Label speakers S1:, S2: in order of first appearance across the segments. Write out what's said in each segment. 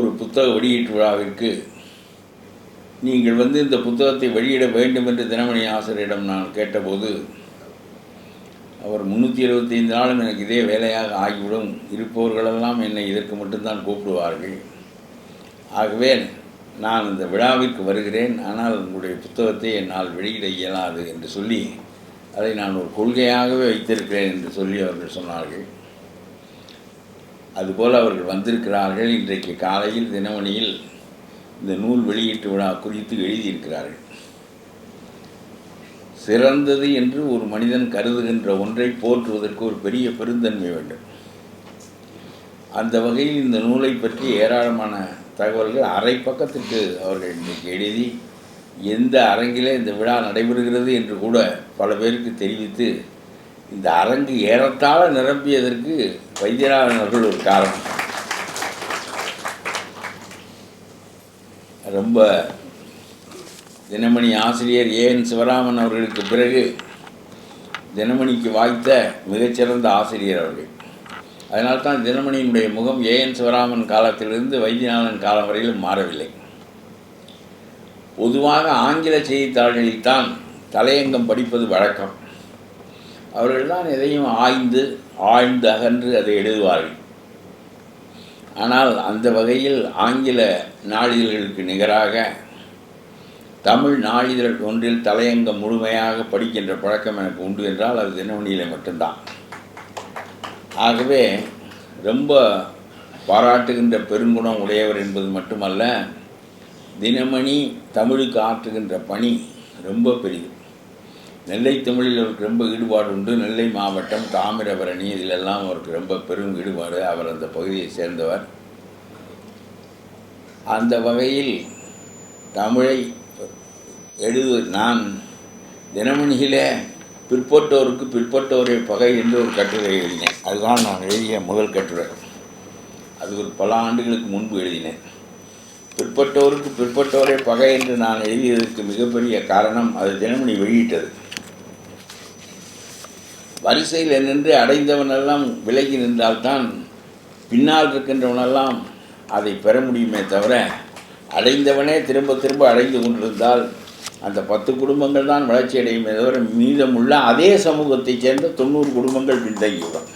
S1: ஒரு புத்தக வெளியீட்டு விழாவிற்கு நீங்கள் இந்த புத்தகத்தை வெளியிட வேண்டும் என்று தினமணி ஆசிரியரிடம் நான் கேட்டபோது, அவர் 375 நாளும் எனக்கு இதே வேலையாக ஆகிவிடும், இருப்பவர்களெல்லாம் என்னை இதற்கு மட்டும்தான் கூப்பிடுவார்கள், ஆகவே நான் இந்த விழாவிற்கு வருகிறேன், ஆனால் உங்களுடைய புத்தகத்தை என்னால் வெளியிட இயலாது என்று சொல்லி அதை நான் ஒரு கொள்கையாகவே வைத்திருக்கிறேன் என்று சொல்லி அவர்கள் சொன்னார்கள். அதுபோல் அவர்கள் வந்திருக்கிறார்கள். இன்றைக்கு காலையில் தினமணியில் இந்த நூல் வெளியீட்டு விழா குறித்து எழுதியிருக்கிறார்கள். சிறந்தது என்று ஒரு மனிதன் கருதுகின்ற ஒன்றை போற்றுவதற்கு ஒரு பெரிய பெருந்தன்மை வேண்டும். அந்த வகையில் இந்த நூலை பற்றி ஏராளமான தகவல்கள் அரை பக்கத்திற்கு அவர்கள் இன்றைக்கு எழுதி, எந்த அரங்கிலே இந்த விழா நடைபெறுகிறது என்று கூட பல பேருக்கு தெரிவித்து, இந்த அரங்கு ஏறத்தாழ நிரம்பியதற்கு வைத்தியநாதன் அவர்கள் ஒரு காரணம். ரொம்ப தினமணி ஆசிரியர் ஏஎன் சிவராமன் அவர்களுக்கு பிறகு தினமணிக்கு வாய்த்த மிகச்சிறந்த ஆசிரியர் அவர்கள். அதனால்தான் தினமணியினுடைய முகம் ஏஎன் சிவராமன் காலத்திலிருந்து வைத்தியநாதன் காலம் வரையிலும் மாறவில்லை. பொதுவாக ஆங்கில செய்தித்தாள்களில்தான் தலையங்கம் படிப்பது வழக்கம். அவர்கள்தான் எதையும் ஆழ்ந்து அகன்று அதை எழுதுவார்கள். ஆனால் அந்த வகையில் ஆங்கில நாளிதழ்களுக்கு நிகராக தமிழ் நாளிதழ் ஒன்றில் தலையங்கம் முழுமையாக படிக்கின்ற பழக்கம் எனக்கு உண்டு என்றால் அது தினமணியில் மட்டும்தான். ஆகவே ரொம்ப பாராட்டுகின்ற பெருங்குணம் உடையவர் என்பது மட்டுமல்ல, தினமணி தமிழுக்கு ஆற்றுகின்ற பணி ரொம்ப பெரியது. நெல்லை தமிழில் அவருக்கு ரொம்ப ஈடுபாடு உண்டு. நெல்லை மாவட்டம், தாமிரபரணி, இதிலெல்லாம் அவருக்கு ரொம்ப பெரும் ஈடுபாடு. அவர் அந்த பகுதியை சேர்ந்தவர். அந்த வகையில் தமிழை நான் தினமணியிலே பிற்பட்டோருக்கு பிற்பட்டோரை பகை என்று ஒரு கட்டுரை எழுதினேன். அதுதான் நான் எழுதிய முதல் கட்டுரை. அது ஒரு பல ஆண்டுகளுக்கு முன்பு எழுதினேன். பிற்பட்டோருக்கு பிற்பட்டோரை பகை என்று நான் எழுதியதற்கு மிகப்பெரிய காரணம் அது தினமணி வெளியிட்டது. வரிசையில் நின்று அடைந்தவனெல்லாம் விலகி நின்றால்தான் பின்னால் இருக்கின்றவனெல்லாம் அதை பெற முடியுமே தவிர, அடைந்தவனே திரும்ப திரும்ப அடைந்து கொண்டிருந்தால் அந்த 10 குடும்பங்கள் தான் வளர்ச்சி அடையுமே தவிர மீதமுள்ள அதே சமூகத்தைச் சேர்ந்த 90 குடும்பங்கள் பின்தங்கிவிடும்.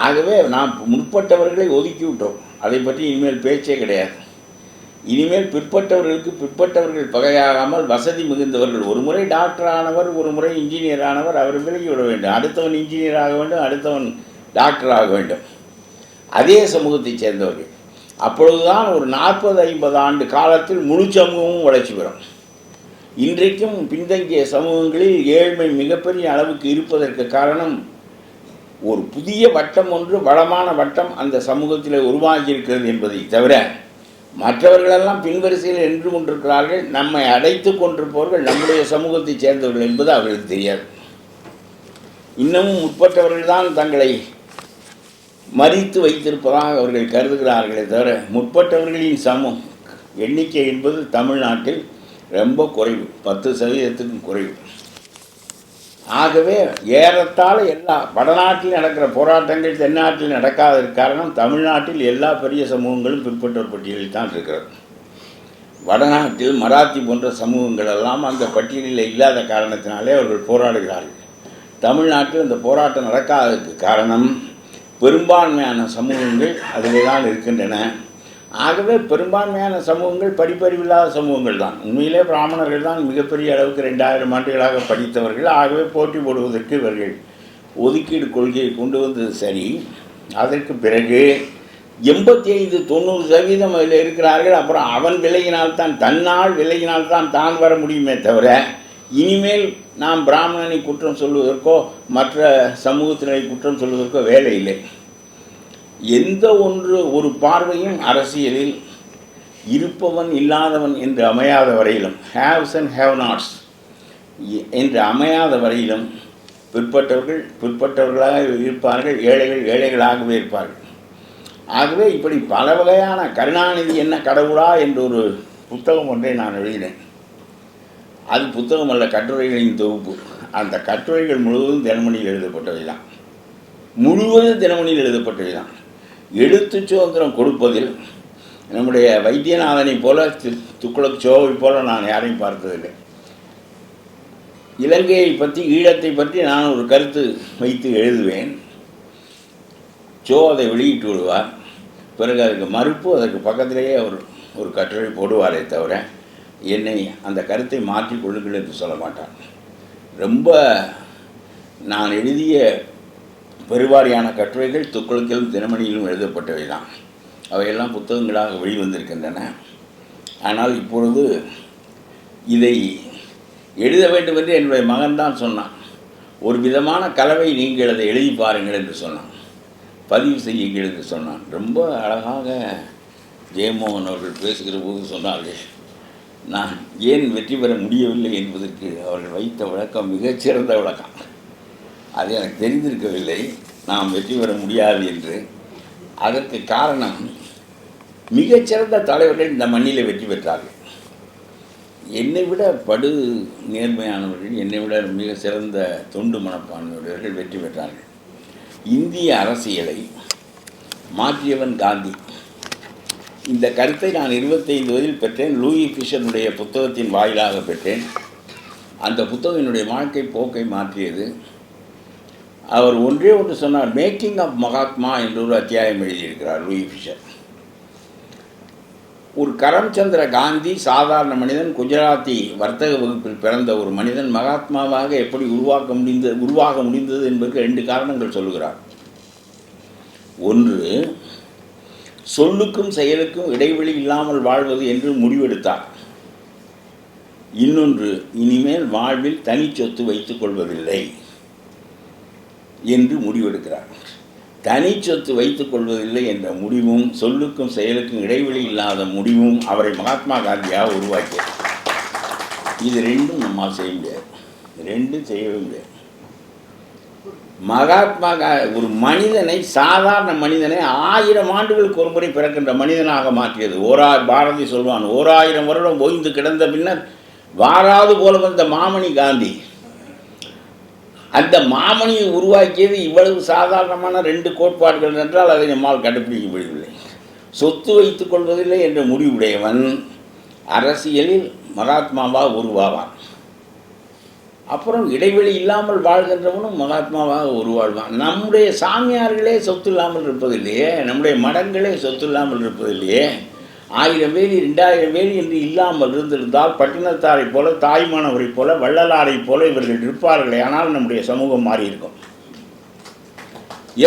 S1: ஆகவே நாம் முற்பட்டவர்களை ஒதுக்கிவிட்டோம். அதை பற்றி இனிமேல் பேச்சே கிடையாது. இனிமேல் பிற்பட்டவர்களுக்கு பிற்பட்டவர்கள் பகையாகாமல் வசதி மிகுந்தவர்கள், ஒரு முறை டாக்டர் ஆனவர், ஒரு முறை இன்ஜினியர் ஆனவர், அவர் விலகிவிட வேண்டும். அடுத்தவன் இன்ஜினியர் ஆக வேண்டும், அடுத்தவன் டாக்டர் ஆக வேண்டும், அதே சமூகத்தைச் சேர்ந்தவர்கள். அப்பொழுதுதான் ஒரு 40-50 ஆண்டு காலத்தில் முழு சமூகமும் வளர்ச்சி பெறும். இன்றைக்கும் பின்தங்கிய சமூகங்களில் ஏழ்மை மிகப்பெரிய அளவுக்கு இருப்பதற்கு காரணம், ஒரு புதிய வட்டம் ஒன்று, வளமான வட்டம் அந்த சமூகத்தில் உருவாகி இருக்கிறது என்பதை தவிர மற்றவர்களெல்லாம் பின்வரிசையில் நின்று கொண்டிருக்கிறார்கள். நம்மை அடைத்து கொண்டிருப்பவர்கள் நம்முடைய சமூகத்தைச் சேர்ந்தவர்கள் என்பது அவர்களுக்கு தெரியாது. இன்னமும் முற்பட்டவர்கள் தான் தங்களை மறித்து வைத்திருப்பதாக அவர்கள் கருதுகிறார்களே தவிர, முற்பட்டவர்களின் எண்ணிக்கை என்பது தமிழ்நாட்டில் ரொம்ப குறைவு, 10% குறைவு. ஆகவே ஏறத்தாழ எல்லா வடநாட்டில் நடக்கிற போராட்டங்கள் தென்னாட்டில் நடக்காததற்கு காரணம், தமிழ்நாட்டில் எல்லா பெரிய சமூகங்களும் பிற்பட்டோர் பட்டியலில் தான் இருக்கிறது. வடநாட்டில் மராத்தி போன்ற சமூகங்கள் எல்லாம் அந்த பட்டியலில் இல்லாத காரணத்தினாலே அவர்கள் போராடுகிறார்கள். தமிழ்நாட்டில் அந்த போராட்டம் நடக்காததற்கு காரணம், பெரும்பான்மையான சமூகங்கள் அதிலே தான் இருக்கின்றன. ஆகவே பெரும்பான்மையான சமூகங்கள் படிப்பறிவில்லாத சமூகங்கள் தான். உண்மையிலே பிராமணர்கள் தான் மிகப்பெரிய அளவுக்கு 2000 ஆண்டுகளாக படித்தவர்கள். ஆகவே போட்டி போடுவதற்கு இவர்கள் ஒதுக்கீடு கொள்கையை கொண்டு வந்தது சரி. அதற்கு பிறகு 85-90% அதில் இருக்கிறார்கள். அப்புறம் அவன் விலகினால்தான், தன்னால் விலகினால்தான் தான் வர முடியுமே தவிர, இனிமேல் நாம் பிராமணனை குற்றம் சொல்வதற்கோ மற்ற சமூகத்தினரை குற்றம் சொல்வதற்கோ வேலை இல்லை. எந்த ஒரு பார்வையும் அரசியலில் இருப்பவன் இல்லாதவன் என்று அமையாத வரையிலும், ஹேவ்ஸ் அண்ட் ஹேவ் நாட்ஸ் என்று அமையாத வரையிலும் பிற்பட்டவர்கள் பிற்பட்டவர்களாக இருப்பார்கள், ஏழைகள் ஏழைகளாகவே இருப்பார்கள். ஆகவே இப்படி பல வகையான கருணாநிதி என்ன கடவுளா என்ற ஒரு புத்தகம் ஒன்றை நான் எழுதினேன். அது புத்தகம் அல்ல, கட்டுரைகளின் தொகுப்பு. அந்த கட்டுரைகள் முழுவதும் தினமணியில் எழுதப்பட்டவை தான். முழுவதும் தினமணியில் எழுதப்பட்டவை தான். எழுத்து சுதந்திரம் கொடுப்பதில் நம்முடைய வைத்தியநாதனை போல துக்ளக் சோவை போல நான் யாரையும் பார்த்ததில்லை. இலங்கையை பற்றி, ஈழத்தை பற்றி நான் ஒரு கருத்து வைத்து எழுதுவேன். சோ அதை வெளியிட்டு விடுவார். பிறகு அதுக்கு மறுப்பு, அதற்கு பக்கத்திலேயே அவர் ஒரு கட்டுரை போடுவாரே தவிர என்னை அந்த கருத்தை மாற்றிக் கொள்ளுங்கள் என்று சொல்ல மாட்டார். ரொம்ப நான் எழுதிய பெருவாரியான கட்டுரைகள் துக்ளக்கிலும் தினமணியிலும் எழுதப்பட்டவை தான். அவையெல்லாம் புத்தகங்களாக வெளிவந்திருக்கின்றன. ஆனால் இப்பொழுது இதை எழுத வேண்டும் என்று என்னுடைய மகன்தான் சொன்னான். ஒரு விதமான கலவை, நீங்கள் அதை எழுதி பாருங்கள் என்று சொன்னான், பதிவு செய்யுங்கள் என்று சொன்னான். ரொம்ப அழகாக ஜெயமோகன் அவர்கள் பேசுகிற போது சொன்னார்கள், நான் ஏன் வெற்றி பெற முடியவில்லை என்பதற்கு அவர்கள் வைத்த விளக்கம் மிகச்சிறந்த விளக்கம். அது எனக்கு தெரிந்திருக்கவில்லை, நாம் வெற்றி பெற முடியாது என்று. அதற்கு காரணம், மிகச்சிறந்த தலைவர்கள் இந்த மண்ணில் வெற்றி பெற்றார்கள். என்னை விட படு நேர்மையானவர்கள், என்னை விட மிக சிறந்த தொண்டு மனப்பான்மையுடையவர்கள் வெற்றி பெற்றார்கள். இந்திய அரசியலை மாற்றியவன் காந்தி. இந்த கருத்தை நான் 25 வயதில் பெற்றேன். லூயி ஃபிஷருடைய புத்தகத்தின் வாயிலாக பெற்றேன். அந்த புத்தகம் என்னுடைய வாழ்க்கை போக்கை மாற்றியது. அவர் ஒன்றே ஒன்று சொன்னார், மேக்கிங் ஆஃப் மகாத்மா என்று ஒரு அத்தியாயம் எழுதியிருக்கிறார் லூயி ஃபிஷர். ஒரு கரம்சந்திர காந்தி சாதாரண மனிதன், குஜராத்தி வர்த்தக வகுப்பில் பிறந்த ஒரு மனிதன் மகாத்மாவாக எப்படி உருவாக முடிந்தது என்பதற்கு 2 காரணங்கள் சொல்லுகிறார். ஒன்று, சொல்லுக்கும் செயலுக்கும் இடைவெளி இல்லாமல் வாழ்வது என்று முடிவெடுத்தார். இன்னொன்று, இனிமேல் வாழ்வில் தனி சொத்து வைத்துக் கொள்வதில்லை என்று முடிவெடுக்கிறார். தனி சொத்து வைத்துக் கொள்வதில்லை என்ற முடிவும், சொல்லுக்கும் செயலுக்கும் இடைவெளி இல்லாத முடிவும் அவரை மகாத்மா காந்தியாக உருவாக்கியது. இது 2ம் நம்மால் செய்ய முடியாது, 2ம் செய்யவே முடியாது. மகாத்மா ஒரு மனிதனை, சாதாரண மனிதனை 1000 ஆண்டுகளுக்கு ஒரு முறை பிறக்கின்ற மனிதனாக மாற்றியது. பாரதி சொல்வான், 1000 வருடம் ஓய்ந்து கிடந்த பின்னர் வாராது போல வந்த மாமணி காந்தி. அந்த மாமணியை உருவாக்கியது இவ்வளவு சாதாரணமான 2 கோட்பாடுகள் என்றால் அதை நம்மால் கண்டுபிடிக்க முடியவில்லை. சொத்து வைத்துக் கொள்வதில்லை என்ற முடிவுடையவன் அரசியலில் மகாத்மாவாக உருவாவான். அப்புறம் இடைவெளி இல்லாமல் வாழ்கின்றவனும் மகாத்மாவாக உருவாழ்வான். நம்முடைய சாமியார்களே சொத்து இல்லாமல் இருப்பதில்லையே, நம்முடைய மடங்களே சொத்து இல்லாமல் இருப்பதில்லையே. 1000 வேலி 2000 வேலி என்று இல்லாமல் இருந்திருந்தால் பட்டினத்தாரை போல, தாய்மானவரை போல, வள்ளலாரை போல இவர்கள் இருப்பார்களே. ஆனால் நம்முடைய சமூகம் மாறி இருக்கும்.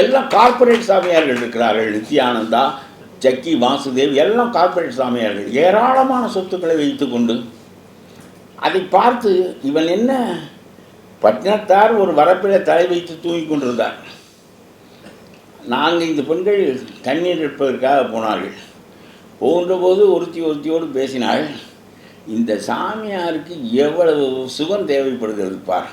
S1: எல்லாம் கார்ப்பரேட் சாமியார்கள் இருக்கிறார்கள். நித்யானந்தா, சக்கி, வாசுதேவ் எல்லாம் கார்ப்பரேட் சாமியார்கள். ஏராளமான சொத்துக்களை வைத்து கொண்டு அதை பார்த்து இவன் என்ன, பட்டினத்தார் ஒரு வரப்பில் தலை வைத்து தூங்கி கொண்டிருந்தார். 4-5 பெண்கள் தண்ணீர் எடுப்பதற்காக போனார்கள். போன்றபோது ஒருத்தியோடு பேசினாள், இந்த சாமியாருக்கு எவ்வளவு சுகம் தேவைப்படுகிறது பார்,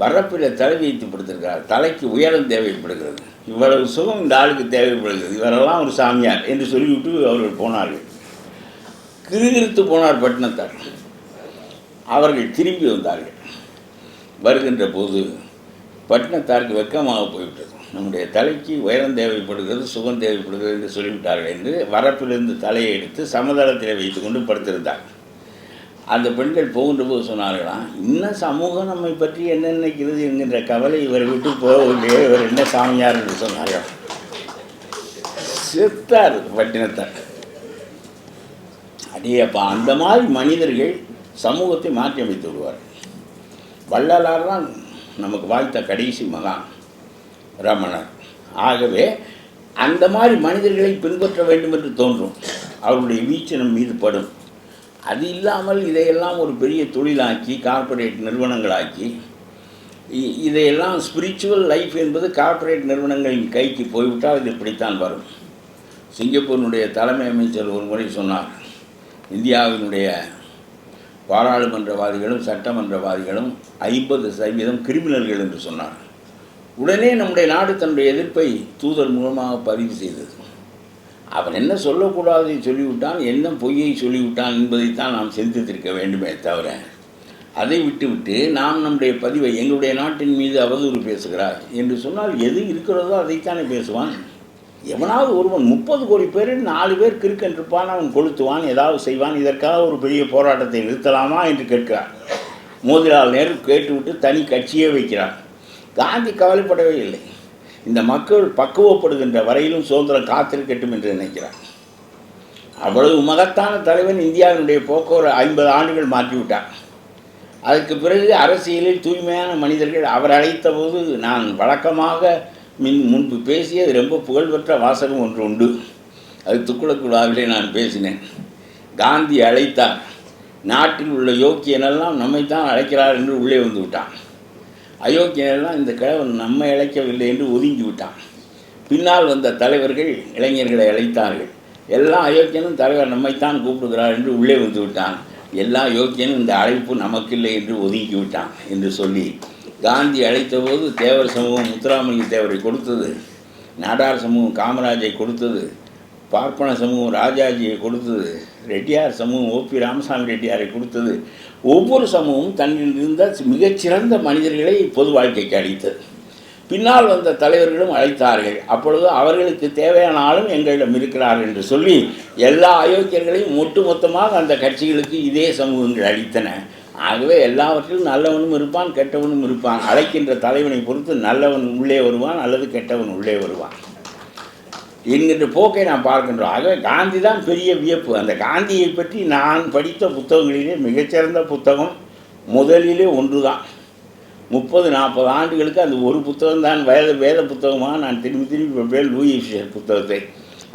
S1: வரப்பில் தலை வைத்து படுத்திருக்கிறார், தலைக்கு உயரம் தேவைப்படுகிறது, இவ்வளவு சுகம் இந்த ஆளுக்கு தேவைப்படுகிறது, இவரெல்லாம் ஒரு சாமியார் என்று சொல்லிவிட்டு அவர்கள் போனார்கள். கிறுகிறுத்து போனார் பட்டினத்தார். அவர்கள் திரும்பி வந்தார்கள். வருகின்ற போது பட்டினத்தாருக்கு வெட்கமாக போய்விட்டது. நம்முடைய தலைக்கு உயரம் தேவைப்படுகிறது, சுகம் தேவைப்படுகிறது என்று சொல்லிவிட்டார்கள் என்று வரப்பிலிருந்து தலையை எடுத்து சமதளத்தில் வைத்து கொண்டு படுத்திருந்தார். அந்த பெண்கள் போகின்ற போது சொன்னார்களாம், இன்னும் சமூகம் நம்மை பற்றி என்ன நினைக்கிறது என்கின்ற கவலை இவரை விட்டு போகவில்லையே, இவர் என்ன சாமியார் என்று சொன்னார்கள். செத்தார் பட்டினத்தார். அடியப்பா, அந்த மாதிரி மனிதர்கள் சமூகத்தை மாற்றி அமைத்து விடுவார். வள்ளலார் தான் நமக்கு வாய்த்த கடைசி மகான், ரமணர். ஆகவே அந்த மாதிரி மனிதர்களை பின்பற்ற வேண்டும் என்று தோன்றும். அவருடைய வீச்சு நம் மீது படும். அது இல்லாமல் இதையெல்லாம் ஒரு பெரிய தொழிலாக்கி, கார்ப்பரேட் நிறுவனங்களாக்கி, இதையெல்லாம் ஸ்பிரிச்சுவல் லைஃப் என்பது கார்ப்பரேட் நிறுவனங்களின் கைக்கு போய்விட்டால் இது இப்படித்தான் வரும். சிங்கப்பூரினுடைய தலைமை அமைச்சர் ஒரு முறை சொன்னார், இந்தியாவினுடைய பாராளுமன்றவாதிகளும் சட்டமன்றவாதிகளும் 50% கிரிமினல்கள் என்று சொன்னார். உடனே நம்முடைய நாடு தன்னுடைய எதிர்ப்பை தூதர் மூலமாக பதிவு செய்தது. அவன் என்ன சொல்லக்கூடாது சொல்லிவிட்டான், என்ன பொய்யை சொல்லிவிட்டான் என்பதைத்தான் நாம் சிந்தித்திருக்க வேண்டுமே தவிர, அதை விட்டுவிட்டு நாம் நம்முடைய பதிவை, எங்களுடைய நாட்டின் மீது அவதூறு பேசுகிறார் என்று சொன்னால் எது இருக்கிறதோ அதைத்தானே பேசுவான். எவனாவது ஒருவன் 30 கோடி பேர் 4 பேர் கிறுக்கென்றிருப்பான், அவன் கொளுத்துவான், ஏதாவது செய்வான், இதற்காக ஒரு பெரிய போராட்டத்தை நிறுத்தலாமா என்று கேட்கிறார். மோதிலால் நேரு கேட்டுவிட்டு தனி கட்சியே வைக்கிறார். காந்தி கவலைப்படவே இல்லை. இந்த மக்கள் பக்குவப்படுகின்ற வரையிலும் சுதந்திரம் காத்திருக்கட்டும் என்று நினைக்கிறார். அவ்வளவு மகத்தான தலைவன் இந்தியாவினுடைய போக்குவர 50 ஆண்டுகள் மாற்றிவிட்டார். அதற்கு பிறகு அரசியலில் தூய்மையான மனிதர்கள் அவர் அழைத்த போது நான் வழக்கமாக முன்பு பேசியது ரொம்ப புகழ்பெற்ற வாசகம் ஒன்று உண்டு. அது துக்குளக் விழாவிலே நான் பேசினேன். காந்தி அழைத்தார், நாட்டில் உள்ள யோக்கியனெல்லாம் நம்மைத்தான் அழைக்கிறார் என்று உள்ளே வந்து விட்டான். அயோக்கியனெல்லாம் இந்த கிழவன் நம்மை அழைக்கவில்லை என்று ஒதுங்கி விட்டான். பின்னால் வந்த தலைவர்கள் இளைஞர்களை அழைத்தார்கள். எல்லா அயோக்கியனும் தலைவர் நம்மைத்தான் கூப்பிடுகிறார் என்று உள்ளே வந்து விட்டான். எல்லா யோக்கியனும் இந்த அழைப்பு நமக்கில்லை என்று ஒதுங்கி விட்டான் என்று சொல்லி, காந்தி அழைத்த போது தேவர் சமூகம் முத்துராமலிங்க தேவரை கொடுத்தது, நாடார் சமூகம் காமராஜை கொடுத்தது, பார்ப்பன சமூகம் ராஜாஜியை கொடுத்தது, ரெட்டியார் சமூகம் ஓபி ராமசாமி ரெட்டியாரை கொடுத்தது. ஒவ்வொரு சமூகமும் தன்னில் இருந்த மிகச்சிறந்த மனிதர்களை பொது வாழ்க்கைக்கு அளித்தது. பின்னால் வந்த தலைவர்களும் அழைத்தார்கள். அப்பொழுது அவர்களுக்கு தேவையான ஆளும் எங்களிடம் இருக்கிறார் என்று சொல்லி எல்லா அயோக்கியர்களையும் ஒட்டுமொத்தமாக அந்த கட்சிகளுக்கு இதே சமூகங்கள் அளித்தன. ஆகவே எல்லாவற்றிலும் நல்லவனும் இருப்பான், கெட்டவனும் இருப்பான். அழைக்கின்ற தலைவனை பொறுத்து நல்லவன் உள்ளே வருவான் அல்லது கெட்டவன் உள்ளே வருவான் என்கின்ற போக்கை நாம் பார்க்கின்றோம். ஆகவே காந்தி தான் பெரிய வியப்பு. அந்த காந்தியை பற்றி நான் படித்த புத்தகங்களிலே மிகச்சிறந்த புத்தகம் முதலிலே ஒன்று தான். 30-40 ஆண்டுகளுக்கு அந்த ஒரு புத்தகம் தான் வேத புத்தகமாக நான் திரும்பி பார்ப்பேன், லூயி ஃபிஷர் புத்தகத்தை.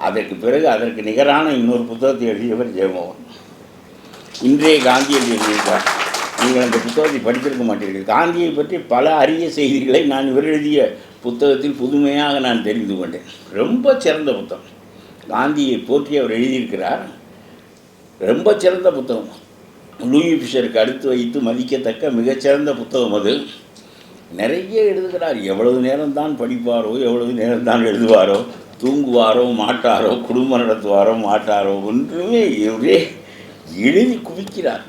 S1: அதற்கு பிறகு அதற்கு நிகரான இன்னொரு புத்தகத்தை எழுதியவர் ஜெயமோகன். இன்றைய காந்தி என்று எழுதியிருக்கிறார். நீங்கள் அந்த புத்தகத்தை படித்திருக்க மாட்டீர்கள். காந்தியை பற்றி பல அரிய செய்திகளை நான் இவர் எழுதிய புத்தகத்தில் புதுமையாக நான் தெரிந்து கொண்டேன். ரொம்ப சிறந்த புத்தகம். காந்தியை போற்றி அவர் எழுதியிருக்கிறார். ரொம்ப சிறந்த புத்தகம். லூயி ஃபிஷருக்கு அடுத்து வைத்து மதிக்கத்தக்க மிகச்சிறந்த புத்தகம் அது. நிறைய எழுதுகிறார். எவ்வளவு நேரம்தான் படிப்பாரோ, எவ்வளவு நேரம்தான் எழுதுவாரோ, தூங்குவாரோ மாட்டாரோ, குடும்பம் நடத்துவாரோ மாட்டாரோ, ஒன்றுமே ஒரே எழுதி குவிக்கிறார்.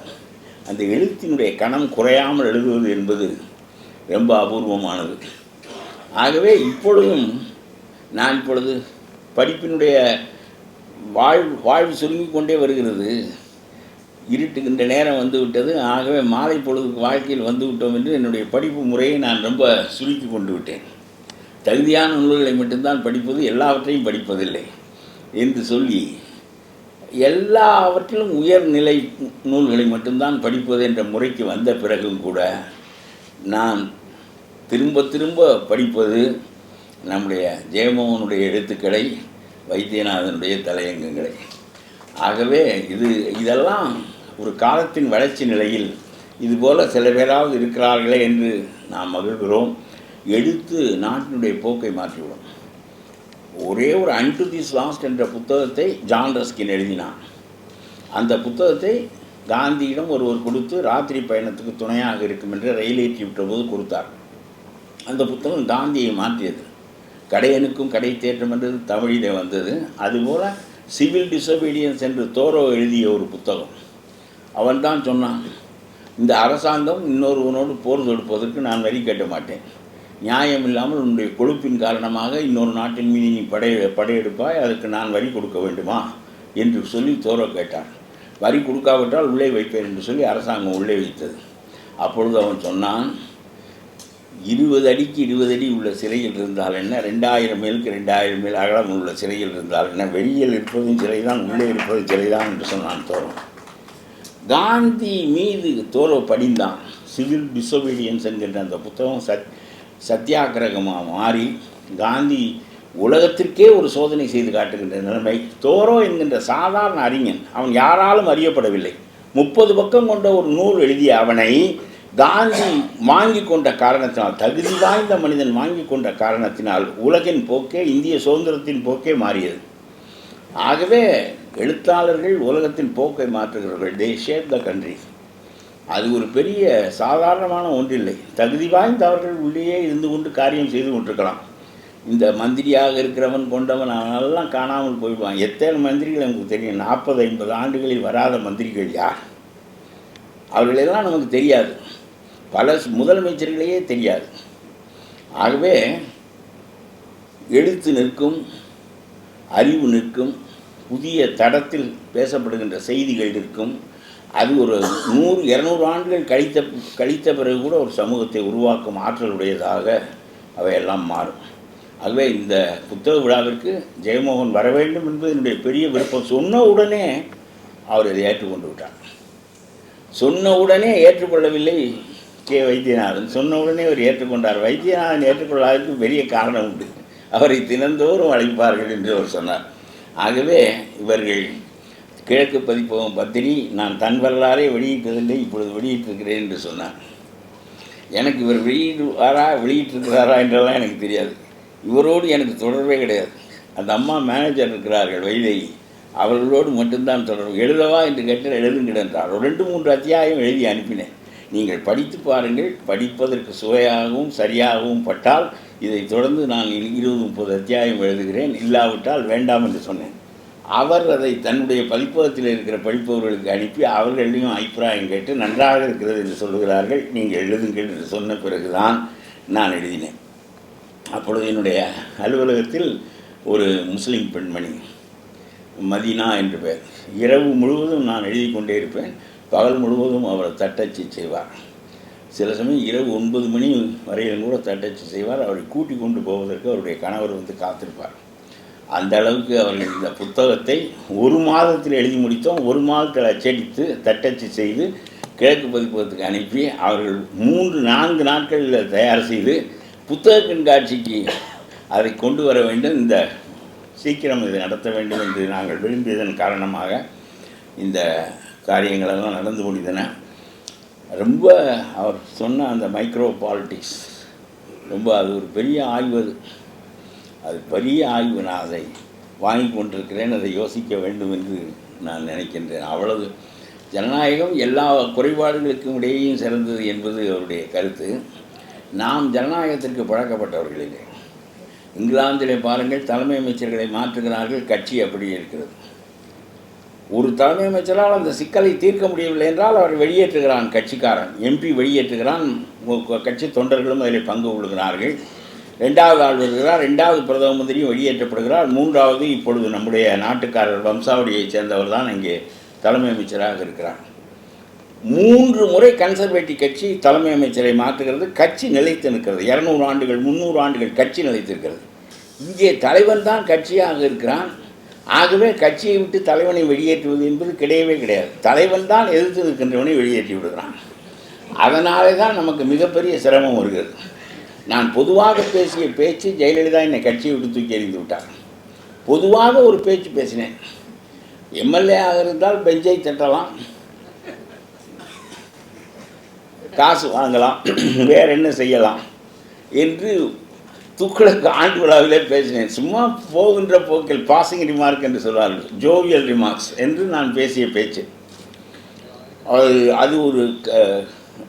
S1: அந்த எழுத்தினுடைய கணம் குறையாமல் எழுதுவது என்பது ரொம்ப அபூர்வமானது. ஆகவே இப்பொழுதும் நான் இப்பொழுது படிப்பினுடைய வாழ்வு சுருங்கிக் கொண்டே வருகிறது. இருட்டுகின்ற நேரம் வந்து விட்டது. ஆகவே மாலை பொழுதுக்கு வாழ்க்கையில் வந்து விட்டோம் என்று என்னுடைய படிப்பு முறையை நான் ரொம்ப சுருக்கி கொண்டு விட்டேன். தகுதியான நூல்களை மட்டும்தான் படிப்பது, எல்லாவற்றையும் படிப்பதில்லை என்று சொல்லி எல்லாவற்றிலும் உயர்நிலை நூல்களை மட்டும்தான் படிப்பது என்ற முறைக்கு வந்த பிறகும் கூட நான் திரும்ப திரும்ப படிப்பது நம்முடைய ஜெயமோகனுடைய எழுத்துக்களை, வைத்தியநாதனுடைய தலையங்கங்களை. ஆகவே இதெல்லாம் ஒரு காலத்தின் வளர்ச்சி நிலையில் இதுபோல் சில பேராவது இருக்கிறார்களே என்று நாம் மகிழ்கிறோம். எழுத்து நாட்டினுடைய போக்கை மாற்றிவிடும். ஒரே ஒரு அன்டு திஸ் லாஸ்ட் என்ற புத்தகத்தை ஜான் ரஸ்கின் எழுதினான். அந்த புத்தகத்தை காந்தியிடம் ஒருவர் கொடுத்து ராத்திரி பயணத்துக்கு துணையாக இருக்கும் என்று ரயில் ஏற்றி விட்டபோது கொடுத்தார். அந்த புத்தகம் காந்தியை மாற்றியது. கடையனுக்கும் கடை தேற்றம் என்று தமிழிலே வந்தது. அதுபோல் சிவில் டிசோபீடியன்ஸ் என்று தோரோ எழுதிய ஒரு புத்தகம். அவன்தான் சொன்னான், இந்த அரசாங்கம் இன்னொருவனோடு போர் தொடுப்பதற்கு நான் வரி கட்ட மாட்டேன். நியாயம் இல்லாமல் உன்னுடைய கொழுப்பின் காரணமாக இன்னொரு நாட்டின் மீது நீ படையெடுப்பாய், அதுக்கு நான் வரி கொடுக்க வேண்டுமா என்று சொல்லி தோரோ கேட்டான். வரி கொடுக்காவிட்டால் உள்ளே வைப்பேன் என்று சொல்லி அரசாங்கம் உள்ளே வைத்தது. அப்பொழுது அவன் சொன்னான், 20 அடிக்கு 20 அடி உள்ள சிறையில் இருந்தால் என்ன, 2000 மேலுக்கு 2000 மேல் அகலம் உள்ள சிறையில் இருந்தால் என்ன, வெளியில் இருப்பதும் சிறைதான், உள்ளே இருப்பதும் சிறைதான் என்று சொன்னான் தோரோ. காந்தி மீது தோரோ படிந்தான். சிவில் டிசோபீடியன்ஸ் என்கின்ற அந்த புத்தகம் சத்தியாகிரகமாக மாறி காந்தி உலகத்திற்கே ஒரு சோதனை செய்து காட்டுகின்ற நிலைமை. தோரோ என்கின்ற சாதாரண அறிஞன், அவன் யாராலும் அறியப்படவில்லை. 30 பக்கம் கொண்ட ஒரு நூல் எழுதிய அவனை காந்தி வாங்கி கொண்ட காரணத்தினால், தகுதி வாய்ந்த மனிதன் வாங்கி கொண்ட காரணத்தினால் உலகின் போக்கே, இந்திய சுதந்திரத்தின் போக்கே மாறியது. ஆகவே எழுத்தாளர்கள் உலகத்தின் போக்கை மாற்றுகிறார்கள். தே ஷேப் த கண்ட்ரி. அது ஒரு பெரிய சாதாரணமான ஒன்றில்லை. தகுதி வாய்ந்த அவர்கள் உள்ளேயே இருந்து கொண்டு காரியம் செய்து கொண்டிருக்கலாம். இந்த மந்திரியாக இருக்கிறவன் கொண்டவன் அவனெல்லாம் காணாமல் போயிடுவான். எத்தனை மந்திரிகள் நமக்கு தெரியும். 40-50 ஆண்டுகளில் வராத மந்திரிகள் யார்? அவர்களெல்லாம் நமக்கு தெரியாது. பல முதலமைச்சர்களையே தெரியாது. ஆகவே எழுத்து நிற்கும், அறிவு நிற்கும், புதிய தடத்தில் பேசப்படுகின்ற செய்திகள் இருக்கும். அது ஒரு 100-200 ஆண்டுகள் கழித்த பிறகு கூட ஒரு சமூகத்தை உருவாக்கும் ஆற்றலுடையதாக அவையெல்லாம் மாறும். ஆகவே இந்த புத்தக விழாவிற்கு ஜெயமோகன் வர வேண்டும் என்பது என்னுடைய பெரிய விருப்பம். சொன்ன உடனே அவர் அதை ஏற்றுக்கொண்டு விட்டார். சொன்ன உடனே ஏற்றுக்கொள்ளவில்லை வைத்தியநாதன். சொன்ன உடனே அவர் ஏற்றுக்கொண்டார். வைத்தியநாதன் ஏற்றுக்கொள்ளாததுக்கு பெரிய காரணம் உண்டு. அவரை தினந்தோறும் அழைப்பார்கள் என்று அவர் சொன்னார். ஆகவே இவர்கள் கிழக்கு பதிப்பகம் பத்திரி நான் தன் வரலாறே வெளியிட்டதில்லை, இப்பொழுது வெளியிட்டிருக்கிறேன் என்று சொன்னார். எனக்கு இவர் வெளியிட்டிருக்கிறாரா என்றெல்லாம் எனக்கு தெரியாது. இவரோடு எனக்கு தொடர்பே கிடையாது. அந்த அம்மா மேனேஜர் இருக்கிறார்கள் வைதேகி, அவர்களோடு மட்டும்தான் தொடர்பு. எழுதவா என்று கேட்டால் எழுதுங்கிடன்றார். ஒரு 2-3 அத்தியாயம் எழுதி அனுப்பினேன். நீங்கள் படித்து பாருங்கள், படிப்பதற்கு சுவையாகவும் சரியாகவும் பட்டால் இதை தொடர்ந்து நான் 20-30 அத்தியாயம் எழுதுகிறேன், இல்லாவிட்டால் வேண்டாம் என்று சொன்னேன். அவர் அதை தன்னுடைய பதிப்பகத்தில் இருக்கிற படிப்பவர்களுக்கு அனுப்பி அவர்களையும் அபிப்பிராயம் கேட்டு நன்றாக இருக்கிறது என்று சொல்லுகிறார்கள், நீங்கள் எழுதுங்கள் என்று சொன்ன பிறகுதான் நான் எழுதினேன். அப்பொழுது என்னுடைய அலுவலகத்தில் ஒரு முஸ்லீம் பெண்மணி, மதீனா என்று பெயர், இரவு முழுவதும் நான் எழுதி கொண்டே இருப்பேன், பகல் முழுவதும் அவர் தட்டச்சு செய்வார். சில சமயம் இரவு 9 மணி வரையிலும் கூட தட்டச்சு செய்வார். அவரை கூட்டி கொண்டு போவதற்கு அவருடைய கணவர் வந்து காத்திருப்பார். அந்த அளவுக்கு அவர்கள் இந்த புத்தகத்தை 1 மாதத்தில் எழுதி முடித்தோம். 1 மாதத்தில் அச்சடித்து தட்டச்சு செய்து கிழக்கு பதிப்பகத்துக்கு அனுப்பி அவர்கள் 3-4 நாட்களில் தயார் செய்து புத்தக கண்காட்சிக்கு அதை கொண்டு வர வேண்டும். இந்த சீக்கிரம் இதை நடத்த வேண்டும் என்று நாங்கள் விரும்பியதன் காரணமாக இந்த காரியங்களெல்லாம் நடந்து முடிந்தன. ரொம்ப அவர் சொன்ன அந்த மைக்ரோ பாலிட்டிக்ஸ் ரொம்ப அது ஒரு பெரிய ஆய்வு. அது பெரிய ஆய்வு. நான் அதை வாங்கி கொண்டிருக்கிறேன், அதை யோசிக்க வேண்டும் என்று நான் நினைக்கின்றேன். அவ்வளவு ஜனநாயகம் எல்லா குறைபாடுகளுக்கும் இடையேயும் சிறந்தது என்பது அவருடைய கருத்து. நாம் ஜனநாயகத்திற்கு பழக்கப்பட்டவர்கள் இல்லை. இங்கிலாந்திலே பாருங்கள், தலைமை அமைச்சர்களை மாற்றுகிறார்கள், கட்சி அப்படியே இருக்கிறது. ஒரு தலைமை அமைச்சரால் அந்த சிக்கலை தீர்க்க முடியவில்லை என்றால் அவர் வெளியேற்றுகிறான், கட்சிக்காரன் எம்பி வெளியேற்றுகிறான், கட்சி தொண்டர்களும் அதில் பங்கு கொள்கிறார்கள். 2வது ஆள் வருகிறார், 2வது பிரதம மந்திரியும் வெளியேற்றப்படுகிறார். 3வது இப்பொழுது நம்முடைய நாட்டுக்காரர் வம்சாவளியைச் சேர்ந்தவர் தான் இங்கே தலைமை அமைச்சராக இருக்கிறார். 3 முறை கன்சர்வேட்டிவ் கட்சி தலைமை அமைச்சரை மாற்றுகிறது, கட்சி நிலைத்து நிற்கிறது. 200 ஆண்டுகள் 300 ஆண்டுகள் கட்சி நிலைத்திருக்கிறது. இங்கே தலைவன் தான் கட்சியாக இருக்கிறான். ஆகவே கட்சியை விட்டு தலைவனை வெளியேற்றுவது என்பது கிடையவே கிடையாது. தலைவன் தான் எதிர்த்து நிற்கின்றவனை வெளியேற்றி விடுகிறான். அதனாலே தான் நமக்கு மிகப்பெரிய சிரமம் வருகிறது. நான் பொதுவாக பேசிய பேச்சு ஜெயலலிதா என்னை கட்சியை விட்டு தூக்கி எறிந்து விட்டார். பொதுவாக ஒரு பேச்சு பேசினேன். எம்எல்ஏ ஆக இருந்தால் பெஞ்சை தட்டலாம், காசு வாங்கலாம், வேறு என்ன செய்யலாம் என்று துக்ளக் ஆண்டு விழாவிலே பேசினேன். சும்மா போகின்ற போக்கில் பாசிங் ரிமார்க் என்று சொல்வார்கள், ஜோவியல் ரிமார்க்ஸ் என்று நான் பேசிய பேச்சு.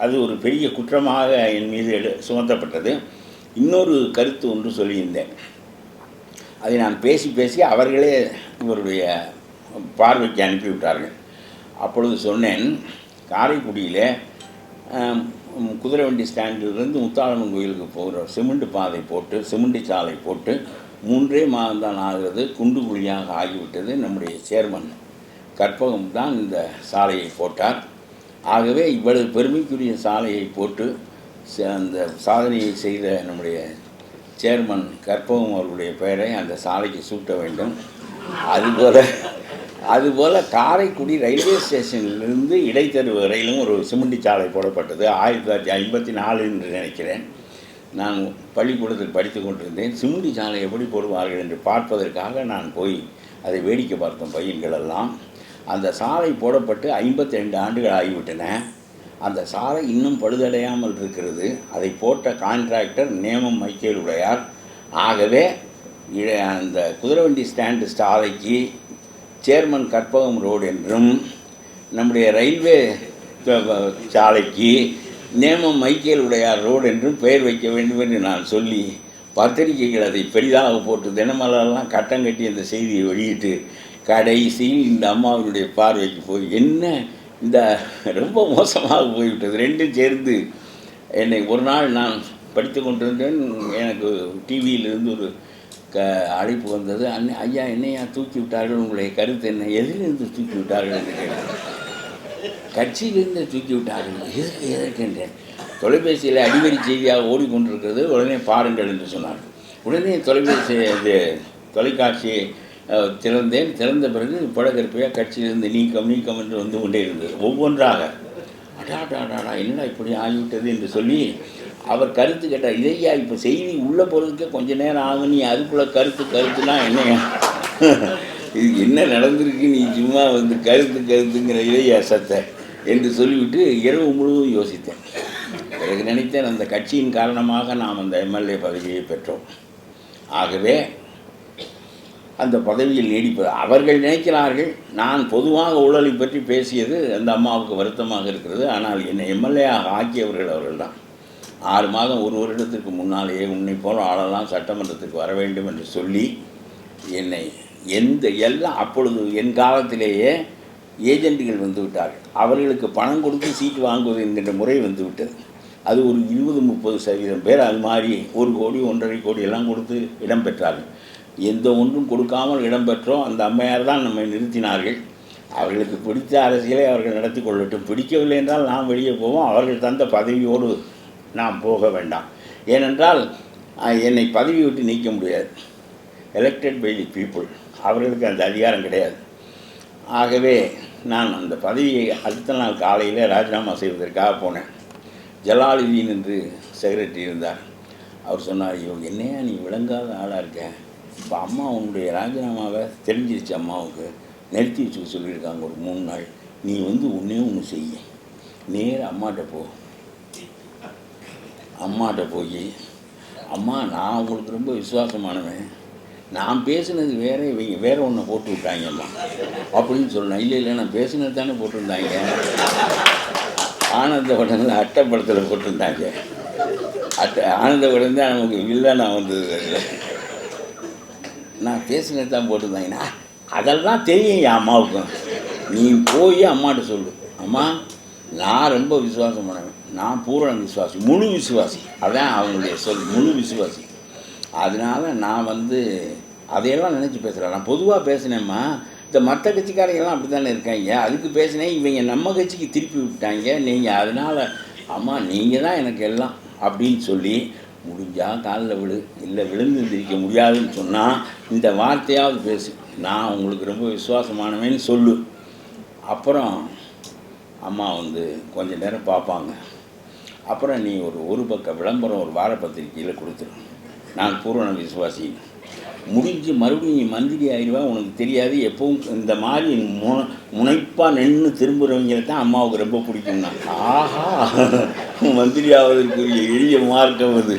S1: அது ஒரு பெரிய குற்றமாக என் மீது சுமத்தப்பட்டது. இன்னொரு கருத்து ஒன்று சொல்லியிருந்தேன். அதை நான் பேசி அவர்களே இவருடைய பார்வைக்கு அனுப்பிவிட்டார்கள். அப்பொழுது சொன்னேன், காரைக்குடியில் குதிரைவண்டி ஸ்டாண்டிலிருந்து முத்தாளம்மன் கோயிலுக்கு போகிற சிமெண்ட் பாதை போட்டு, சிமெண்ட் சாலை போட்டு 3 மாதம் தான் ஆகிறது, குண்டு குழியாக ஆகிவிட்டது. நம்முடைய சேர்மன் கற்பகம் தான் இந்த சாலையை போட்டார். ஆகவே இவ்வளவு பெருமைக்குரிய சாலையை போட்டு அந்த சாதனையை செய்த நம்முடைய சேர்மன் கற்பகம் அவர்களுடைய பெயரை அந்த சாலைக்கு சூட்ட வேண்டும். அதுபோல் காரைக்குடி ரயில்வே ஸ்டேஷனிலிருந்து இடைத்தரு வரையிலும் ஒரு சிமெண்டி சாலை போடப்பட்டது. 1954 என்று நினைக்கிறேன். நான் பள்ளிக்கூடத்தில் படித்து கொண்டிருந்தேன். சிமெண்டி சாலை எப்படி போடுவார்கள் என்று பார்ப்பதற்காக நான் போய் அதை வேடிக்கை பார்த்தோம் பையன்களெல்லாம். அந்த சாலை போடப்பட்டு 52 ஆண்டுகள் ஆகிவிட்டன. அந்த சாலை இன்னும் பழுதடையாமல் இருக்கிறது. அதை போட்ட கான்ட்ராக்டர் நேமம் மைக்கேல் உடையார். ஆகவே அந்த குதிரைவண்டி ஸ்டாண்டு சாலைக்கு சேர்மன் கற்பகம் ரோடு என்றும், நம்முடைய ரயில்வே சாலைக்கு நேமம் மைக்கேல் உடையார் ரோடு என்றும் பெயர் வைக்க வேண்டும் என்று நான் சொல்லி பத்திரிகைகள் அதை பெரிதாக போட்டு தினமலரெல்லாம் கட்டம் கட்டி அந்த செய்தியை வெளியிட்டு கடைசியில் இந்த அம்மாவுடைய பார்வைக்கு போய் என்ன இந்த ரொம்ப மோசமாக போய்விட்டது. 2ம் சேர்ந்து என்னை ஒரு நாள் நான் படித்து கொண்டிருந்தேன். எனக்கு டிவியிலிருந்து ஒரு அழைப்பு வந்தது. ஐயா என்னையா தூக்கி விட்டார்கள், உங்களுடைய கருத்து என்ன, எதிலிருந்து தூக்கி விட்டார்கள் என்று கேட்டேன். கட்சியிலிருந்து தூக்கி விட்டார்கள், எதற்கென்றேன். தொலைபேசியில் அடிக்கடி செய்தியாக ஓடிக்கொண்டிருக்கிறது, உடனே பாருங்கள் என்று சொன்னார். உடனே தொலைக்காட்சியை திறந்த பிறகு படகற்பையாக கட்சியிலிருந்து நீக்கம் என்று வந்து கொண்டே இருந்தது. ஒவ்வொன்றாக அடாடாடாடா என்னடா இப்படி ஆகிவிட்டது என்று சொல்லி அவர் கருத்து கேட்டார். இதையா இப்போ செய்தி உள்ளே போகிறதுக்கே கொஞ்சம் நேரம் ஆகும், நீ அதுக்குள்ளே கருத்துனா என்னையா, இது என்ன நடந்திருக்கு, நீ சும்மா வந்து கருத்துங்கிற இதையா சத்தை என்று சொல்லிவிட்டு இரவு முழுவதும் யோசித்தேன். எனக்கு நினைத்தேன், அந்த கட்சியின் காரணமாக நாம் அந்த எம்எல்ஏ பதவியை பெற்றோம். ஆகவே அந்த பதவியில் நீடிப்பது அவர்கள் நினைக்கிறார்கள். நான் பொதுவாக ஊழலை பற்றி பேசியது அந்த அம்மாவுக்கு வருத்தமாக இருக்கிறது. ஆனால் என்னை எம்எல்ஏயாக ஆக்கியவர்கள் அவர்கள்தான். 6 மாதம் 1 வருடத்திற்கு முன்னாலேயே உன்னை போல ஆளெல்லாம் சட்டமன்றத்துக்கு வர வேண்டும் என்று சொல்லி என்னை எல்லாம் அப்பொழுது என் காலத்திலேயே ஏஜென்ட்டுகள் வந்து விட்டார்கள். அவர்களுக்கு பணம் கொடுத்து சீட்டு வாங்குவது என்கின்ற முறை வந்து விட்டது. அது ஒரு 20-30% பேர் அது மாதிரி 1 கோடி 1.5 கோடி எல்லாம் கொடுத்து இடம் பெற்றார்கள். எந்த ஒன்றும் கொடுக்காமல் இடம்பெற்றோம். அந்த அம்மையார் தான் நம்மை நிறுத்தினார்கள். அவர்களுக்கு பிடித்த அரசியலை அவர்கள் நடத்தி கொள்ளட்டும், பிடிக்கவில்லை என்றால் நாம் வெளியே போவோம். அவர்கள் தந்த பதவியோடு நாம் போக வேண்டாம். ஏனென்றால் என்னை பதவி விட்டு நீக்க முடியாது. எலெக்டட் பை தி பீப்புள், அவர்களுக்கு அந்த அதிகாரம் கிடையாது. ஆகவே நான் அந்த பதவியை அடுத்த நாள் காலையில் ராஜினாமா செய்வதற்காக போனேன். ஜலாலுதீன் என்று செக்ரட்டரி இருந்தார். அவர் சொன்னார், ஐயோ என்னையா நீ விளங்காத ஆளாக இருக்க, இப்போ அம்மா உன்னுடைய ராஜினாமாவை தெரிஞ்சிருச்சு, அம்மாவுக்கு நிறுத்தி வச்சு சொல்லியிருக்காங்க ஒரு 3 நாள், நீ வந்து ஒன்று செய்ய, நேராக அம்மாட்ட போய் அம்மா நான் உங்களுக்கு ரொம்ப விசுவாசமானவன், நான் பேசுனது வேறு, இவங்க வேறு ஒன்று போட்டு விட்டாங்கம்மா அப்படின்னு சொன்னேன். இல்லை நான் பேசுனது தானே போட்டிருந்தாங்க, ஆனந்த உடனே அட்டைப்படத்தில் போட்டிருந்தாங்க. ஆனந்த உடனே தான் நமக்கு வில்லனாக வந்தது. நான் பேசுனது தான் போட்டிருந்தாங்கன்னா அதெல்லாம் தெரியும் என் அம்மாவுக்கும். நீ போய் அம்மாட்ட சொல்லு, அம்மா நான் ரொம்ப விசுவாசமானவன், நான் பூரண விசுவாசி, முழு விசுவாசி, அதான் அவங்களுடைய முழு விசுவாசி. அதனால் நான் வந்து அதையெல்லாம் நினச்சி பேசுகிறேன். நான் பொதுவாக பேசினேம்மா, இந்த மற்ற கட்சிக்காரங்கெல்லாம் அப்படி தானே இருக்காங்க, அதுக்கு பேசினேன், இவங்க நம்ம கட்சிக்கு திருப்பி விட்டாங்க, நீங்கள் அதனால் அம்மா நீங்கள் தான் எனக்கு எல்லாம் அப்படின்னு சொல்லி, முடிஞ்சால் காலில் விழு, இல்லை விழுந்து எந்திரிக்க முடியாதுன்னு சொன்னால் இந்த வார்த்தையாவது பேசு, நான் உங்களுக்கு ரொம்ப விசுவாசமானவேன்னு சொல்லு. அப்புறம் அம்மா வந்து கொஞ்சம் நேரம் பார்ப்பாங்க. அப்புறம் நீ ஒரு பக்க விளம்பரம் ஒரு வார பத்திரிக்கையில் கொடுத்துரு, நான் பூரண விசுவாசி, முடிஞ்சு மறுபடியும் நீ மந்திரி ஆயிடுவா, உனக்கு தெரியாது. எப்பவும் இந்த மாதிரி முனைப்பாக நின்று திரும்புகிறவங்களை தான் அம்மாவுக்கு ரொம்ப பிடிக்கும்னா. ஆஹா, மந்திரி ஆவதற்குரிய எளிய மார்க்கம் அது.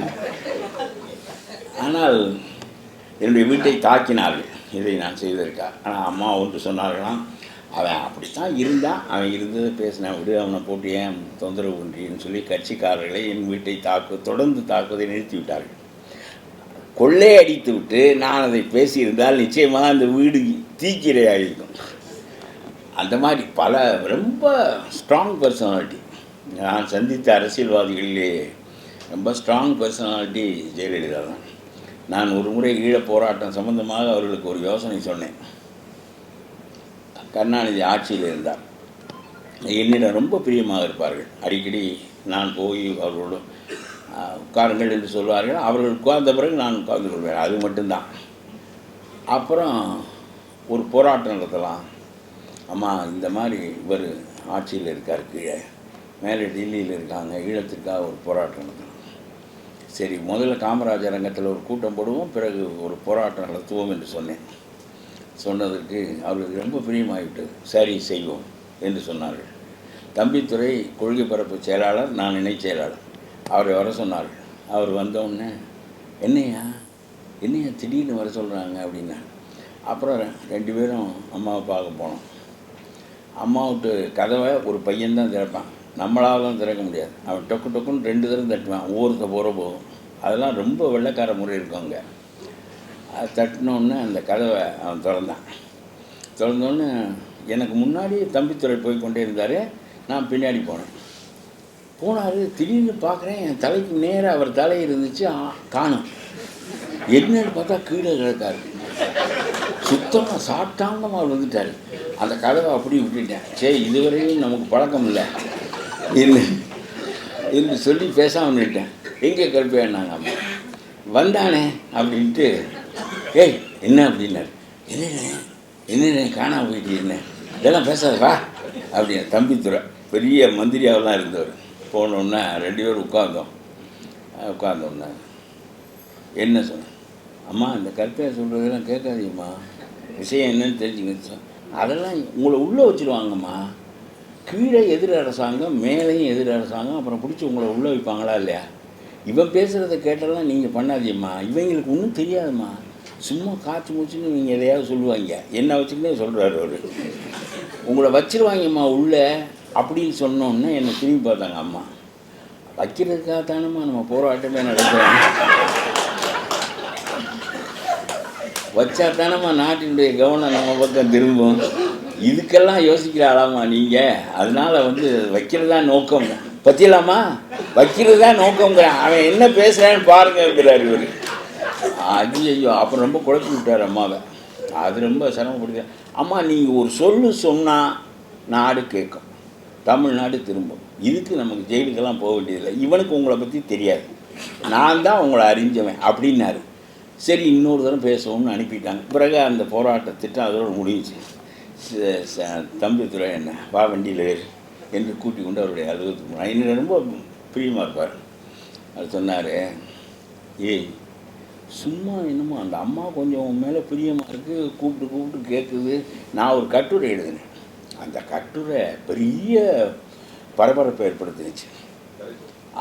S1: ஆனால் என்னுடைய வீட்டை தாக்கினார்கள் இதை நான் செய்வதற்காக. ஆனால் அம்மா ஒன்று சொன்னார்களாம், அவன் அப்படித்தான் இருந்தான், அவன் இருந்ததை பேசினான், விடு, அவனை போட்டு ஏன் தொந்தரவு பண்ணுறீன்னு சொல்லி கட்சிக்காரர்களை என் வீட்டை தொடர்ந்து தாக்குவதை நிறுத்திவிட்டார்கள். கொள்ளை அடித்து விட்டு நான் அதை பேசியிருந்தால் நிச்சயமாக அந்த வீடு தீக்கிரையாகிருக்கும். அந்த மாதிரி பல ரொம்ப ஸ்ட்ராங் பர்சனாலிட்டி நான் சந்தித்த அரசியல்வாதிகளிலே ரொம்ப ஸ்ட்ராங் பர்சனாலிட்டி ஜெயலலிதா தான். நான் ஒரு முறை ஈழப் போராட்டம் சம்பந்தமாக அவர்களுக்கு ஒரு யோசனை சொன்னேன். கருணாநிதி ஆட்சியில் இருந்தார். என்னிடம் ரொம்ப பிரியமாக இருப்பார்கள். அடிக்கடி நான் போய் அவர்களோடு உட்காருங்கள் என்று சொல்வார்கள். அவர்கள் உட்கார்ந்த பிறகு நான் உட்கார்ந்து கொள்வேன், அது மட்டும்தான். அப்புறம் ஒரு போராட்டம் நடத்தலாம், அம்மா இந்த மாதிரி இவர் ஆட்சியில் இருக்கார், கீழே மேலே டெல்லியில் இருக்காங்க, ஈழத்திற்காக ஒரு போராட்டம் நடத்தலாம். சரி, முதல்ல காமராஜர் அரங்கத்தில் ஒரு கூட்டம் போடுவோம், பிறகு ஒரு போராட்டம் நடத்துவோம் என்று சொன்னேன். சொன்னதற்கு அவர்களுக்கு ரொம்ப பிரியமாகிவிட்டது. சரி செய்வோம் என்று சொன்னார்கள். தம்பித்துறை கொள்கை பரப்பு செயலாளர், நான் இணைச் செயலாளர். அவரை வர சொன்னார்கள். அவர் வந்தவுடனே என்னையா திடீர்னு வர சொல்கிறாங்க அப்படின்னா. அப்புறம் 2 பேரும் அம்மாவை பார்க்க போனோம். அம்மா விட்டு கதவை ஒரு பையன்தான் திறப்பான், நம்மளாலாம் திறக்க முடியாது. அவன் டொக்குன்னு 2 தரம் தட்டுவான், ஒவ்வொருத்த போகும். அதெல்லாம் ரொம்ப வெள்ளைக்கார முறை இருக்கும் அங்கே. அது தட்டினோடனே அந்த கதவை அவன் திறந்தோடனே எனக்கு முன்னாடி தம்பித்துறை போய்கொண்டே இருந்தார், நான் பின்னாடி போனார். திடீர்னு பார்க்குறேன், என் தலைக்கு நேராக அவர் தலை இருந்துச்சு, காணும். என்னன்னு பார்த்தா கீழே கிடக்காரு. சுத்தமாக சாப்பிட்டாங்கம்மா வந்துட்டார். அந்த கதவை அப்படியே விட்டுட்டேன். சரி, இதுவரையும் நமக்கு பழக்கம் இல்லை என்று சொல்லி பேசாமல் நின்ட்டேன். எங்கே கருப்பேன்னாங்க அம்மா. வந்தானே அப்படின்ட்டு, ஏய் என்ன அப்படின்னாரு. என்னென்ன காணாமல் போயிட்டு என்ன இதெல்லாம் பேசாதவா அப்படின்னு. தம்பித்துறை பெரிய மந்திரியாவெல்லாம் இருந்தவர். போனோன்னா 2 பேரும் உட்கார்ந்தோன்னா என்ன சொன்னேன், அம்மா இந்த கற்பையை சொல்கிறதெல்லாம் கேட்காதீங்கம்மா, விஷயம் என்னன்னு தெரிஞ்சுக்க. அதெல்லாம் உங்களை உள்ளே வச்சுருவாங்கம்மா. கீழே எதிர் அரசாங்கம், மேலேயும் எதிர் அரசாங்கம், அப்புறம் பிடிச்சி உங்களை உள்ளே வைப்பாங்களா இல்லையா? இவன் பேசுகிறத கேட்டாலாம் நீங்கள் பண்ணாதீங்கம்மா, இவங்களுக்கு ஒன்றும் தெரியாதும்மா, சும்மா காய்ச்சி மூச்சுன்னு நீங்கள் எதையாவது சொல்லுவாங்க. என்ன வச்சுக்கிட்டே சொல்கிறாரு அவர். உங்களை வச்சிருவாங்கம்மா உள்ளே அப்படின்னு சொன்னோன்னே என்னை திரும்பி பார்த்தாங்க அம்மா. வைக்கிறதுக்காக தானம்மா நம்ம போராட்டமே நடக்கிறோம், வச்சா தானம்மா நாட்டினுடைய கவனம் நம்ம பக்கம் திரும்பும். இதுக்கெல்லாம் யோசிக்கிறாளாம்மா நீங்கள்? அதனால் வைக்கிறதா நோக்கம். பற்றியலாமா, வைக்கிறது தான் நோக்கங்கிற. அவன் என்ன பேசுகிறான்னு பாருங்கிறார் இவர். ஐயோ, அப்புறம் ரொம்ப குழப்பி விட்டார் அம்மாவை. அது ரொம்ப சிரமப்படுது. அம்மா நீங்கள் ஒரு சொன்னால் நாடு கேட்கும், தமிழ்நாடு திரும்பும். இதுக்கு நமக்கு ஜெயிலுக்கெல்லாம் போக வேண்டியதில்லை. இவனுக்கு உங்களை பற்றி தெரியாது, நான் தான் உங்களை அறிஞ்சவன் அப்படின்னாரு. சரி, இன்னொரு தரம் பேசவும்னு அனுப்பிட்டாங்க. பிறகு அந்த போராட்ட திட்டம் அதோடு முடிஞ்சிச்சு. தம்பித்துறை என்ன வா வண்டியில் என்று கூட்டி கொண்டு அவருடைய அலுவலகத்துக்கு போனார். என்ன ரொம்ப பிரியமாக இருப்பார். அது சொன்னார், ஏய் சும்மா என்னமோ அந்த அம்மா கொஞ்சம் உன் மேலே பிரியமாக இருக்குது, கூப்பிட்டு கேட்குது. நான் ஒரு கட்டுரை எழுதினேன். அந்த கட்டுரை பெரிய பரபரப்பை ஏற்படுத்தினுச்சு.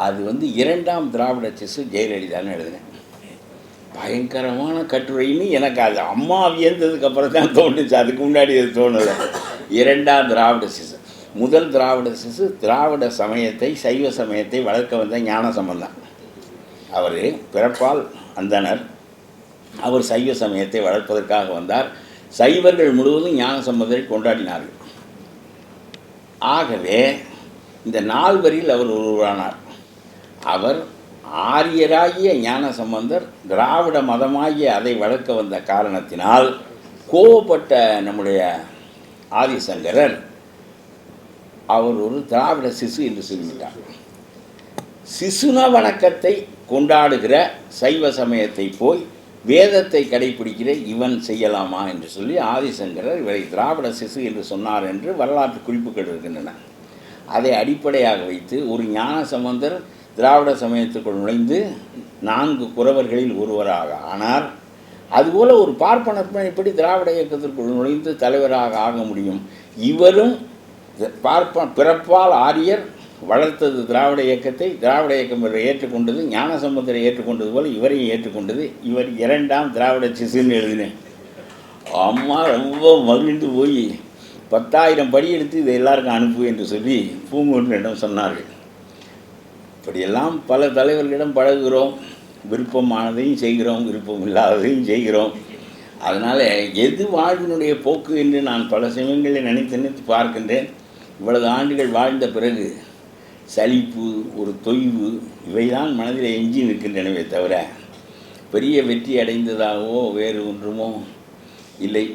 S1: அது 2ஆம் திராவிட செஸ்ஸு ஜெயலலிதான்னு எழுதினேன். பயங்கரமான கட்டுரைன்னு எனக்கு அது அம்மா வியந்ததுக்கு அப்புறம் தான் தோணுச்சு. அதுக்கு முன்னாடி அது தோணலை. 2ஆம் திராவிட சிசு. முதல் திராவிட சிசு திராவிட சமயத்தை, சைவ சமயத்தை வளர்க்க வந்த ஞானசம்பந்தன். அவர் பிறப்பால் அந்தனர். அவர் சைவ சமயத்தை வளர்ப்பதற்காக வந்தார். சைவர்கள் முழுவதும் ஞானசம்பந்தரை கொண்டாடினார்கள். ஆகவே இந்த 4 அவர் ஒருவரானார். அவர் ஆரியராகிய ஞானசம்பந்தர் திராவிட மதமாகிய அதை வளர்க்க வந்த காரணத்தினால் கோபப்பட்ட நம்முடைய ஆதிசங்கரர் அவர் ஒரு திராவிட சிசு என்று சொல்லிவிட்டார். சிசுன வணக்கத்தை கொண்டாடுகிற சைவ சமயத்தை போய் வேதத்தை கடைபிடிக்கிற இவன் செய்யலாமா என்று சொல்லி ஆதிசங்கரர் இவரை திராவிட சிசு என்று சொன்னார் என்று வரலாற்று குறிப்புகள் இருக்கின்றன. அதை அடிப்படையாக வைத்து ஒரு ஞானசம்பந்தர் திராவிட சமயத்துக்குள் நுழைந்து 4 குறவர்களில் ஒருவராக ஆனார். அதுபோல் ஒரு பார்ப்பனர் எப்படி திராவிட இயக்கத்திற்குள் நுழைந்து தலைவராக ஆக முடியும்? இவரும் பிறப்பால் ஆரியர், வளர்த்தது திராவிட இயக்கத்தை, திராவிட இயக்கம் ஏற்றுக்கொண்டது, ஞானசம்பந்தரை ஏற்றுக்கொண்டது போல் இவரையும் ஏற்றுக்கொண்டது. இவர் 2ஆம் திராவிட சிசுன்னு எழுதினேன். அம்மா ரொம்ப மகிழ்ந்து போய் 10,000 படி எடுத்து இதை எல்லாருக்கும் அனுப்பு என்று சொல்லி பூங்குன்றனிடம் சொன்னார்கள். இப்படியெல்லாம் பல தலைவர்களிடம் பழகுகிறோம். விருப்பமானதையும் செய்கிறோம், விருப்பம் இல்லாததையும் செய்கிறோம். அதனால் எது வாழ்வினுடைய போக்கு என்று நான் பல சமயங்களில் நினைத்து பார்க்கின்றேன். இவ்வளவு ஆண்டுகள் வாழ்ந்த பிறகு சலிப்பு, ஒரு தொய்வு, இவைதான் மனதில் எஞ்சி நிற்கின்றனவே தவிர பெரிய வெற்றி அடைந்ததாகவோ வேறு ஒன்றுமோ இல்லை.